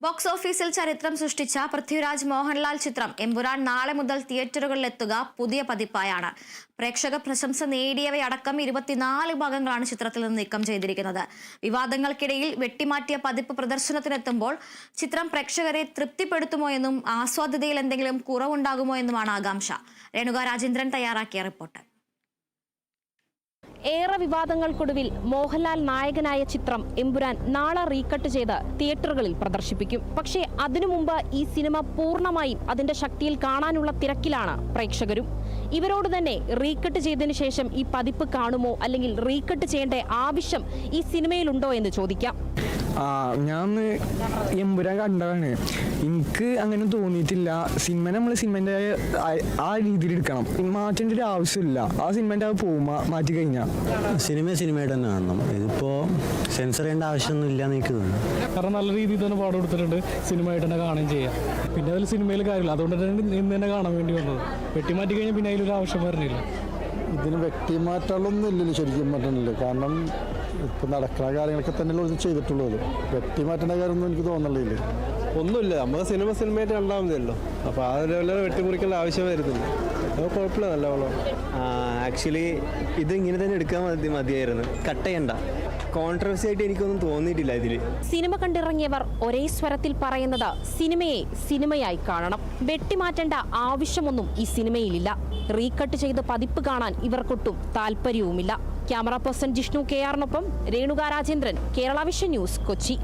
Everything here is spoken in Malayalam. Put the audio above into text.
ബോക്സ് ഓഫീസിൽ ചരിത്രം സൃഷ്ടിച്ച പൃഥ്വിരാജ് മോഹൻലാൽ ചിത്രം എമ്പുരാൻ നാളെ മുതൽ തിയേറ്ററുകളിലെത്തുക പുതിയ പതിപ്പായാണ്. പ്രേക്ഷക പ്രശംസ നേടിയവയടക്കം 24 ഭാഗങ്ങളാണ് ചിത്രത്തിൽ നിന്ന് നീക്കം ചെയ്തിരിക്കുന്നത്. വിവാദങ്ങൾക്കിടയിൽ വെട്ടിമാറ്റിയ പതിപ്പ് പ്രദർശനത്തിനെത്തുമ്പോൾ ചിത്രം പ്രേക്ഷകരെ തൃപ്തിപ്പെടുത്തുമോ എന്നും ആസ്വാദ്യതയിൽ എന്തെങ്കിലും കുറവുണ്ടാകുമോ എന്നുമാണ് ആകാംക്ഷ. രേണുക രാജേന്ദ്രൻ തയ്യാറാക്കിയ റിപ്പോർട്ട്. ഏറെ വിവാദങ്ങൾക്കൊടുവിൽ മോഹൻലാൽ നായകനായ ചിത്രം എമ്പുരാൻ നാളെ റീകട്ട് ചെയ്ത് തിയേറ്ററുകളിൽ പ്രദർശിപ്പിക്കും. പക്ഷേ അതിനു മുമ്പ് ഈ സിനിമ പൂർണ്ണമായും അതിന്റെ ശക്തിയിൽ കാണാനുള്ള തിരക്കിലാണ് പ്രേക്ഷകരും. ഇവരോട് തന്നെ റീകട്ട് ചെയ്തതിനു ശേഷം ഈ പതിപ്പ് കാണുമോ, അല്ലെങ്കിൽ റീകട്ട് ചെയ്യേണ്ട ആവശ്യം ഈ സിനിമയിലുണ്ടോ എന്ന് ചോദിക്കാം. ഞാൻ എമ്പുരാൻ കണ്ടതാണ്. എനിക്ക് അങ്ങനെ തോന്നിയിട്ടില്ല. സിനിമ നമ്മൾ സിനിമൻ്റെ ആ രീതിയിൽ എടുക്കണം, മാറ്റേണ്ട ഒരു ആവശ്യമില്ല. ആ സിനിമൻ്റെ അത് പോകും മാറ്റി കഴിഞ്ഞാൽ. സിനിമയായിട്ട് തന്നെ കാണണം. ഇതിപ്പോൾ സെൻസർ ചെയ്യേണ്ട ആവശ്യമൊന്നും ഇല്ലാന്ന് എനിക്ക് തോന്നുന്നു. കാരണം നല്ല രീതിയിൽ തന്നെ പാഠം കൊടുത്തിട്ടുണ്ട്. സിനിമയായിട്ട് തന്നെ കാണുകയും ചെയ്യാം. പിന്നെ അതിൽ സിനിമയിൽ കാര്യമില്ല, അതുകൊണ്ട് തന്നെ ഇന്ന് തന്നെ കാണാൻ വേണ്ടി വന്നത്. വെട്ടിമാറ്റി കഴിഞ്ഞാൽ പിന്നെ അതിലൊരു ആവശ്യം വരുന്നില്ല. ഇതിന് വ്യക്തിമാറ്റങ്ങളൊന്നും ഇല്ലല്ലോ, ശരിക്കും പറഞ്ഞില്ല. കാരണം ഇപ്പം നടക്കുന്ന കാര്യങ്ങളൊക്കെ തന്നെയല്ലോ ഇത് ചെയ്തിട്ടുള്ളത്. വെട്ടിമാറ്റേണ്ട കാര്യമൊന്നും എനിക്ക് തോന്നുന്നില്ല. ഒന്നുമില്ല, നമ്മൾ സിനിമയായിട്ട് കണ്ടാൽ മതിയല്ലോ. അപ്പോൾ ആ ലെവലിൽ വെട്ടിമുറിക്കേണ്ട ആവശ്യം വരുന്നില്ല. അപ്പോൾ കുഴപ്പമില്ല, നല്ലവണ്ണം. ആക്ച്വലി ഇത് ഇങ്ങനെ തന്നെ എടുക്കാൻ മതിയായിരുന്നു, കട്ട് ചെയ്യണ്ട. കോൺട്രവേഴ്സി ആയിട്ട് എനിക്കൊന്നും തോന്നിയിട്ടില്ല ഇതിൽ. സിനിമ കണ്ടിറങ്ങിയവർ ഒരേ സ്വരത്തിൽ പറയുന്നത് സിനിമയെ സിനിമയായി കാണണം, വെട്ടിമാറ്റേണ്ട ആവശ്യമൊന്നും ഈ സിനിമയിലില്ല. റീകട്ട് ചെയ്ത് പതിപ്പ് കാണാൻ ഇവർക്കൊട്ടും താല്പര്യവുമില്ല. ക്യാമറ പേഴ്സൺ ജിഷ്ണു KR-നൊപ്പം രേണുക രാജേന്ദ്രൻ, കേരള വിഷൻ ന്യൂസ്, കൊച്ചി.